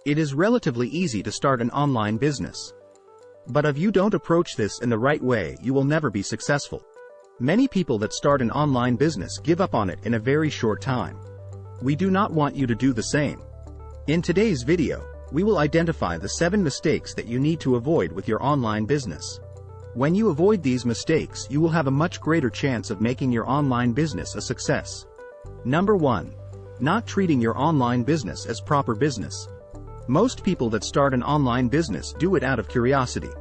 It is relatively easy to start an online business. But if you don't approach this in the right way, you will never be successful. Many people that start an online business give up on it in a very short time. We do not want you to do the same. In today's video, we will identify the 7 mistakes that you need to avoid with your online business. When you avoid these mistakes, you will have a much greater chance of making your online business a success. Number 1. Not treating your online business as proper business. Most people that start an online business do it out of curiosity.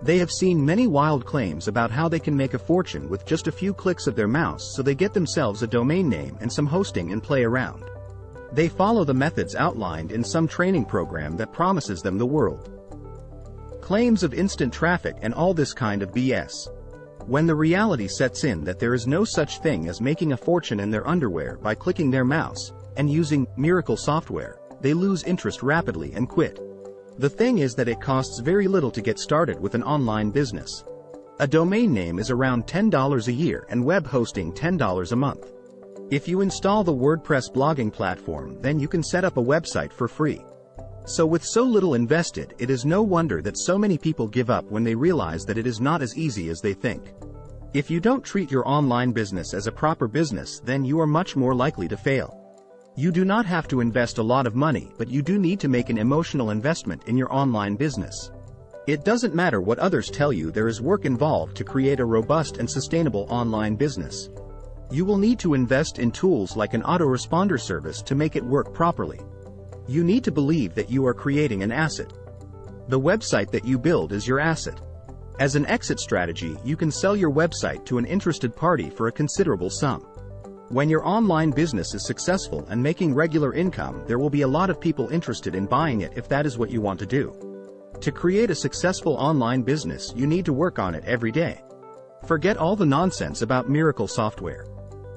They have seen many wild claims about how they can make a fortune with just a few clicks of their mouse, so they get themselves a domain name and some hosting and play around. They follow the methods outlined in some training program that promises them the world. Claims of instant traffic and all this kind of BS. When the reality sets in that there is no such thing as making a fortune in their underwear by clicking their mouse and using miracle software, they lose interest rapidly and quit. The thing is that it costs very little to get started with an online business. A domain name is around $10 a year and web hosting $10 a month. If you install the WordPress blogging platform, then you can set up a website for free. So with so little invested, it is no wonder that so many people give up when they realize that it is not as easy as they think. If you don't treat your online business as a proper business, then you are much more likely to fail. You do not have to invest a lot of money, but you do need to make an emotional investment in your online business. It doesn't matter what others tell you, there is work involved to create a robust and sustainable online business. You will need to invest in tools like an autoresponder service to make it work properly. You need to believe that you are creating an asset. The website that you build is your asset. As an exit strategy, you can sell your website to an interested party for a considerable sum. When your online business is successful and making regular income, there will be a lot of people interested in buying it if that is what you want to do. To create a successful online business, you need to work on it every day. Forget all the nonsense about miracle software.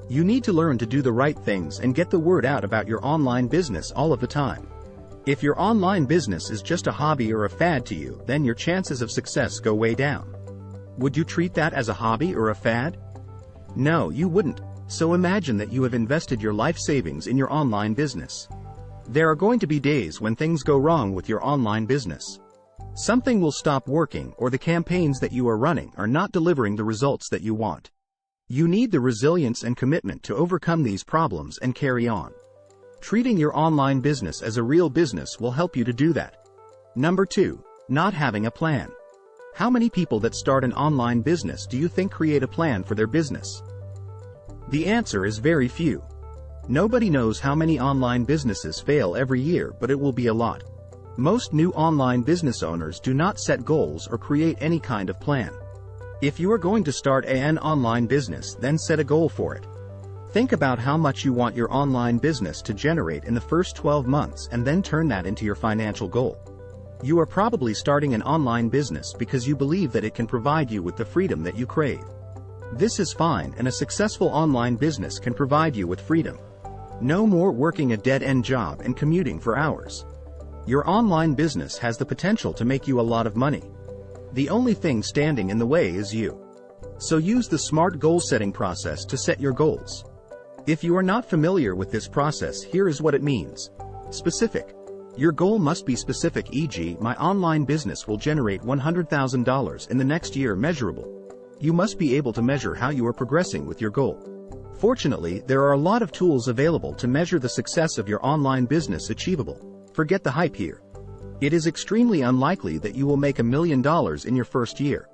You need to learn to do the right things and get the word out about your online business all of the time. If your online business is just a hobby or a fad to you, then your chances of success go way down. Would you treat that as a hobby or a fad? No, you wouldn't. So imagine that you have invested your life savings in your online business. There are going to be days when things go wrong with your online business. Something will stop working, or the campaigns that you are running are not delivering the results that you want. You need the resilience and commitment to overcome these problems and carry on. Treating your online business as a real business will help you to do that. Number 2. Not having a plan. How many people that start an online business do you think create a plan for their business? The answer is very few. Nobody knows how many online businesses fail every year, but it will be a lot. Most new online business owners do not set goals or create any kind of plan. If you are going to start an online business, then set a goal for it. Think about how much you want your online business to generate in the first 12 months and then turn that into your financial goal. You are probably starting an online business because you believe that it can provide you with the freedom that you crave. This is fine, and a successful online business can provide you with freedom. No more working a dead-end job and commuting for hours. Your online business has the potential to make you a lot of money. The only thing standing in the way is you. So use the SMART goal-setting process to set your goals. If you are not familiar with this process, here is what it means. Specific. Your goal must be specific, e.g., my online business will generate $100,000 in the next year. Measurable. You must be able to measure how you are progressing with your goal. Fortunately, there are a lot of tools available to measure the success of your online business. Achievable. Forget the hype here. It is extremely unlikely that you will make $1 million in your first year.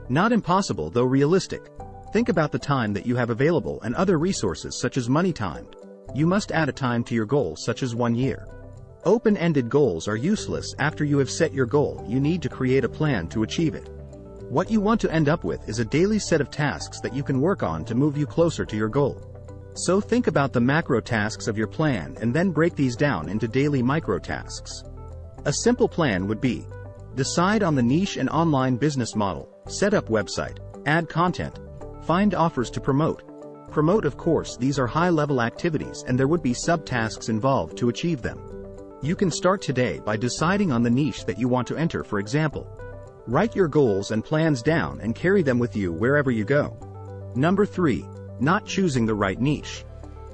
Not impossible, though realistic. Think about the time that you have available and other resources such as money timed. You must add a time to your goal, such as 1 year. Open-ended goals are useless. After you have set your goal, you need to create a plan to achieve it. What you want to end up with is a daily set of tasks that you can work on to move you closer to your goal. So think about the macro tasks of your plan and then break these down into daily micro tasks. A simple plan would be: decide on the niche and online business model, set up website, add content, find offers to promote. Of course, these are high-level activities and there would be subtasks involved to achieve them. You can start today by deciding on the niche that you want to enter. For example, write your goals and plans down and carry them with you wherever you go. Number 3. Not choosing the right niche.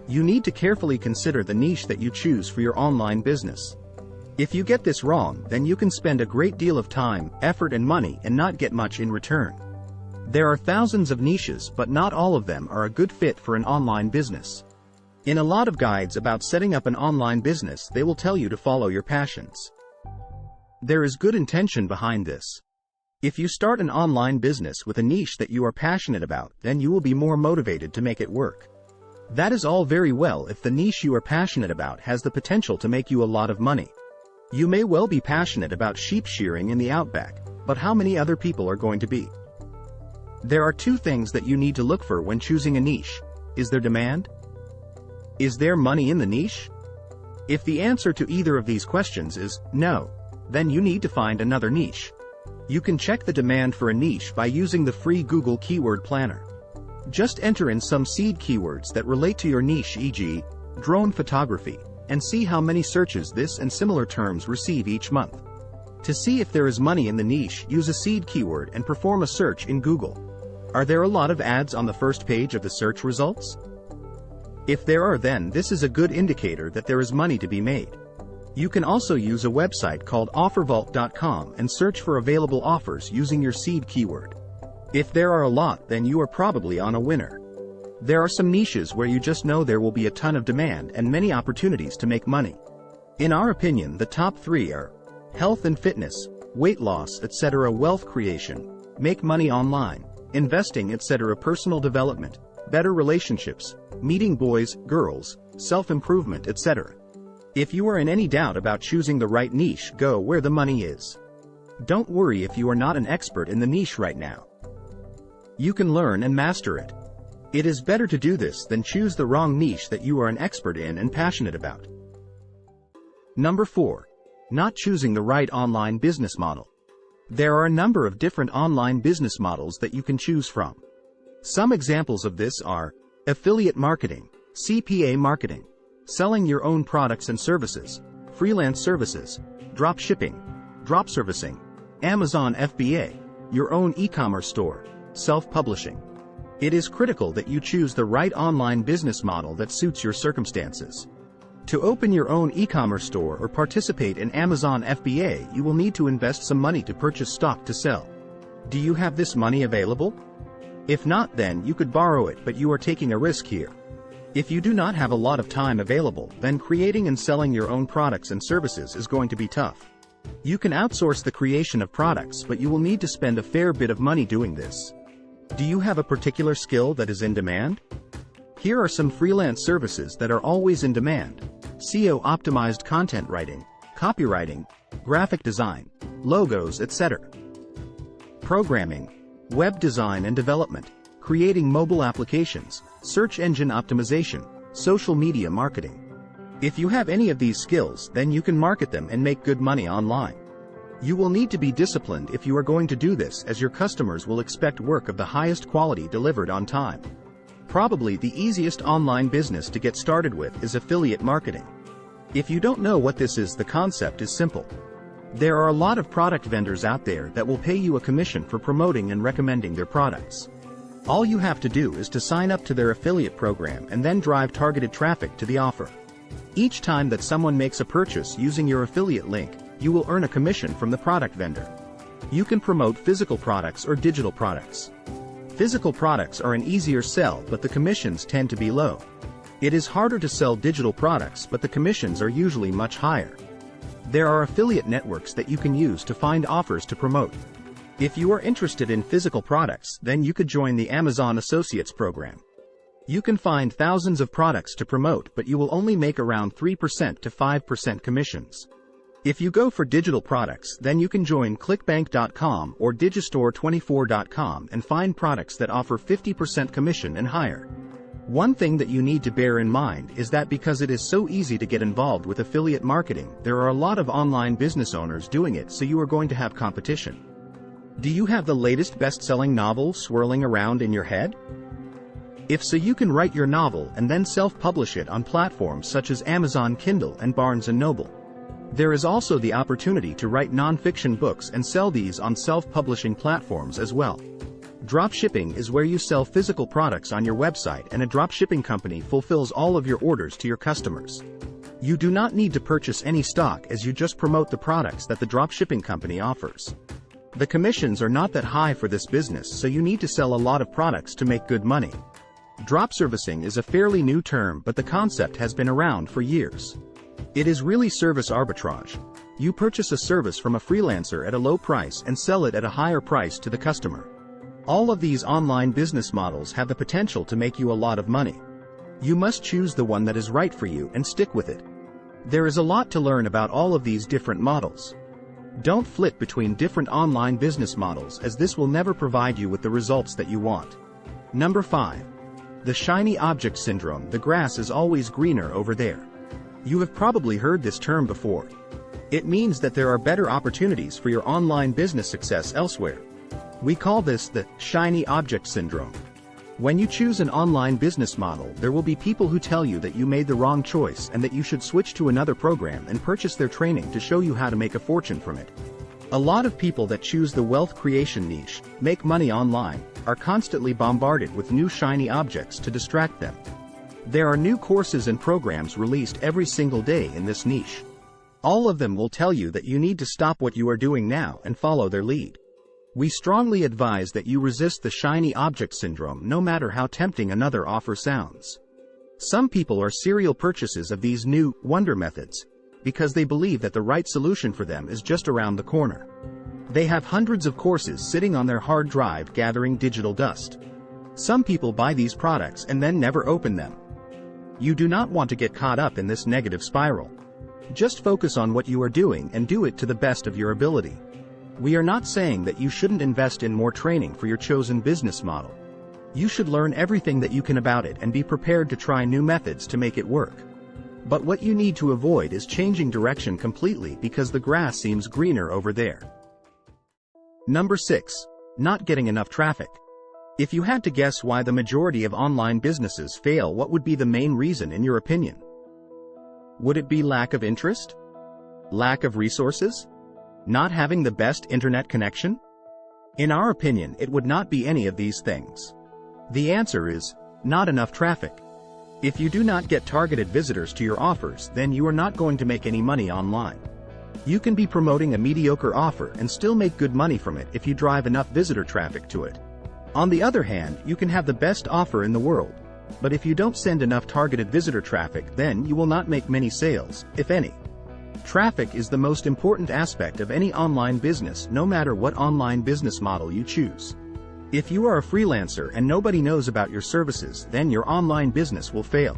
You need to carefully consider the niche that you choose for your online business. If you get this wrong, then you can spend a great deal of time, effort and money and not get much in return. There are thousands of niches, but not all of them are a good fit for an online business. In a lot of guides about setting up an online business, they will tell you to follow your passions. There is good intention behind this. If you start an online business with a niche that you are passionate about, then you will be more motivated to make it work. That is all very well if the niche you are passionate about has the potential to make you a lot of money. You may well be passionate about sheep shearing in the outback, but how many other people are going to be? There are two things that you need to look for when choosing a niche. Is there demand? Is there money in the niche? If the answer to either of these questions is no, then you need to find another niche. You can check the demand for a niche by using the free Google Keyword Planner. Just enter in some seed keywords that relate to your niche, e.g., drone photography, and see how many searches this and similar terms receive each month. To see if there is money in the niche, use a seed keyword and perform a search in Google. Are there a lot of ads on the first page of the search results? If there are, then this is a good indicator that there is money to be made. You can also use a website called offervault.com and search for available offers using your seed keyword. If there are a lot, then you are probably on a winner. There are some niches where you just know there will be a ton of demand and many opportunities to make money. In our opinion, the top three are health and fitness, weight loss, etc., wealth creation, make money online, investing, etc., personal development, better relationships, meeting boys, girls, self-improvement, etc. If you are in any doubt about choosing the right niche, go where the money is. Don't worry if you are not an expert in the niche right now. You can learn and master it. It is better to do this than choose the wrong niche that you are an expert in and passionate about. Number 4. Not choosing the right online business model. There are a number of different online business models that you can choose from. Some examples of this are affiliate marketing, CPA marketing, selling your own products and services, freelance services, drop shipping, drop servicing, Amazon FBA, your own e-commerce store, self-publishing. It is critical that you choose the right online business model that suits your circumstances. To open your own e-commerce store or participate in Amazon FBA, you will need to invest some money to purchase stock to sell. Do you have this money available? If not, then you could borrow it, but you are taking a risk here. If you do not have a lot of time available, then creating and selling your own products and services is going to be tough. You can outsource the creation of products, but you will need to spend a fair bit of money doing this. Do you have a particular skill that is in demand? Here are some freelance services that are always in demand: SEO-optimized content writing, copywriting, graphic design, logos, etc. Programming, web design and development, creating mobile applications, search engine optimization, social media marketing. If you have any of these skills, then you can market them and make good money online. You will need to be disciplined if you are going to do this, as your customers will expect work of the highest quality delivered on time. Probably the easiest online business to get started with is affiliate marketing. If you don't know what this is, the concept is simple. There are a lot of product vendors out there that will pay you a commission for promoting and recommending their products. All you have to do is to sign up to their affiliate program and then drive targeted traffic to the offer. Each time that someone makes a purchase using your affiliate link, you will earn a commission from the product vendor. You can promote physical products or digital products. Physical products are an easier sell, but the commissions tend to be low. It is harder to sell digital products, but the commissions are usually much higher. There are affiliate networks that you can use to find offers to promote. If you are interested in physical products, then you could join the Amazon Associates program. You can find thousands of products to promote, but you will only make around 3% to 5% commissions. If you go for digital products, then you can join clickbank.com or digistore24.com and find products that offer 50% commission and higher. One thing that you need to bear in mind is that because it is so easy to get involved with affiliate marketing, there are a lot of online business owners doing it, so you are going to have competition. Do you have the latest best-selling novel swirling around in your head? If so, you can write your novel and then self-publish it on platforms such as Amazon Kindle and Barnes & Noble. There is also the opportunity to write non-fiction books and sell these on self-publishing platforms as well. Dropshipping is where you sell physical products on your website and a dropshipping company fulfills all of your orders to your customers. You do not need to purchase any stock as you just promote the products that the dropshipping company offers. The commissions are not that high for this business, so you need to sell a lot of products to make good money. Drop servicing is a fairly new term, but the concept has been around for years. It is really service arbitrage. You purchase a service from a freelancer at a low price and sell it at a higher price to the customer. All of these online business models have the potential to make you a lot of money. You must choose the one that is right for you and stick with it. There is a lot to learn about all of these different models. Don't flip between different online business models, as this will never provide you with the results that you want. Number 5. The shiny object syndrome. The grass is always greener over there. You have probably heard this term before. It means that there are better opportunities for your online business success elsewhere. We call this the shiny object syndrome. When you choose an online business model, there will be people who tell you that you made the wrong choice and that you should switch to another program and purchase their training to show you how to make a fortune from it. A lot of people that choose the wealth creation niche, make money online, are constantly bombarded with new shiny objects to distract them. There are new courses and programs released every single day in this niche. All of them will tell you that you need to stop what you are doing now and follow their lead. We strongly advise that you resist the shiny object syndrome, no matter how tempting another offer sounds. Some people are serial purchasers of these new wonder methods because they believe that the right solution for them is just around the corner. They have hundreds of courses sitting on their hard drive gathering digital dust. Some people buy these products and then never open them. You do not want to get caught up in this negative spiral. Just focus on what you are doing and do it to the best of your ability. We are not saying that you shouldn't invest in more training for your chosen business model. You should learn everything that you can about it and be prepared to try new methods to make it work. But what you need to avoid is changing direction completely because the grass seems greener over there. Number 6. Not getting enough traffic. If you had to guess why the majority of online businesses fail, what would be the main reason in your opinion? Would it be lack of interest? Lack of resources? Not having the best internet connection? In our opinion, it would not be any of these things. The answer is not enough traffic. If you do not get targeted visitors to your offers, then you are not going to make any money online. You can be promoting a mediocre offer and still make good money from it if you drive enough visitor traffic to it. On the other hand, you can have the best offer in the world, but if you don't send enough targeted visitor traffic, then you will not make many sales, if any. Traffic is the most important aspect of any online business, no matter what online business model you choose. If you are a freelancer and nobody knows about your services, then your online business will fail.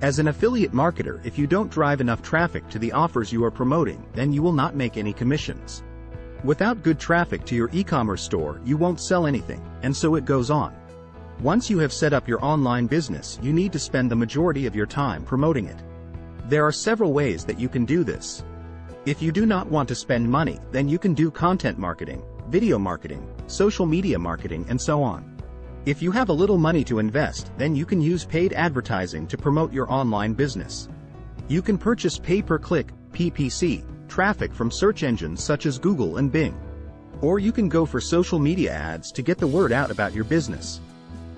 As an affiliate marketer, if you don't drive enough traffic to the offers you are promoting, then you will not make any commissions. Without good traffic to your e-commerce store, you won't sell anything, and so it goes on. Once you have set up your online business, you need to spend the majority of your time promoting it. There are several ways that you can do this. If you do not want to spend money, then you can do content marketing, video marketing, social media marketing, and so on. If you have a little money to invest, then you can use paid advertising to promote your online business. You can purchase pay-per-click, PPC, traffic from search engines such as Google and Bing. Or you can go for social media ads to get the word out about your business.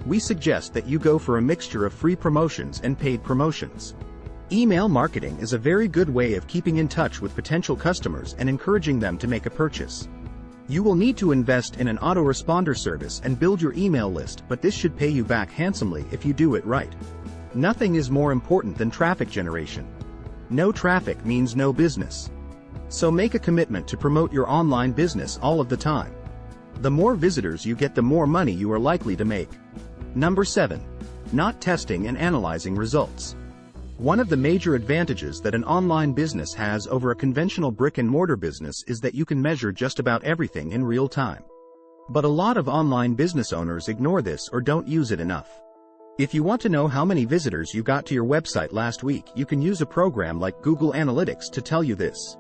We suggest that you go for a mixture of free promotions and paid promotions. Email marketing is a very good way of keeping in touch with potential customers and encouraging them to make a purchase. You will need to invest in an autoresponder service and build your email list, but this should pay you back handsomely if you do it right. Nothing is more important than traffic generation. No traffic means no business. So make a commitment to promote your online business all of the time. The more visitors you get, the more money you are likely to make. Number 7. Not testing and analyzing results. One of the major advantages that an online business has over a conventional brick-and-mortar business is that you can measure just about everything in real time. But a lot of online business owners ignore this or don't use it enough. If you want to know how many visitors you got to your website last week, you can use a program like Google Analytics to tell you this.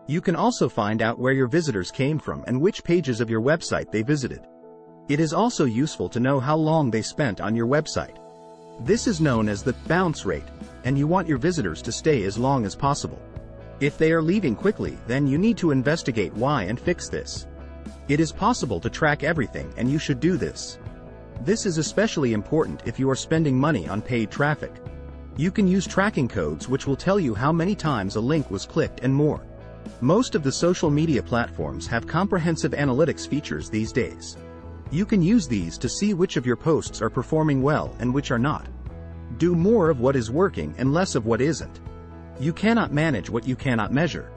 You can also find out where your visitors came from and which pages of your website they visited. It is also useful to know how long they spent on your website. This is known as the bounce rate, and you want your visitors to stay as long as possible. If they are leaving quickly, then you need to investigate why and fix this. It is possible to track everything, and you should do this. This is especially important if you are spending money on paid traffic. You can use tracking codes which will tell you how many times a link was clicked and more. Most of the social media platforms have comprehensive analytics features these days. You can use these to see which of your posts are performing well and which are not. Do more of what is working and less of what isn't. You cannot manage what you cannot measure.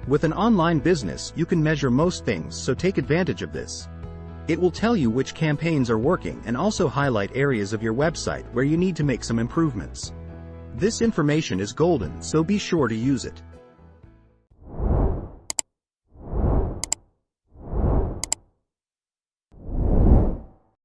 With an online business, you can measure most things, so take advantage of this. It will tell you which campaigns are working and also highlight areas of your website where you need to make some improvements. This information is golden, so be sure to use it.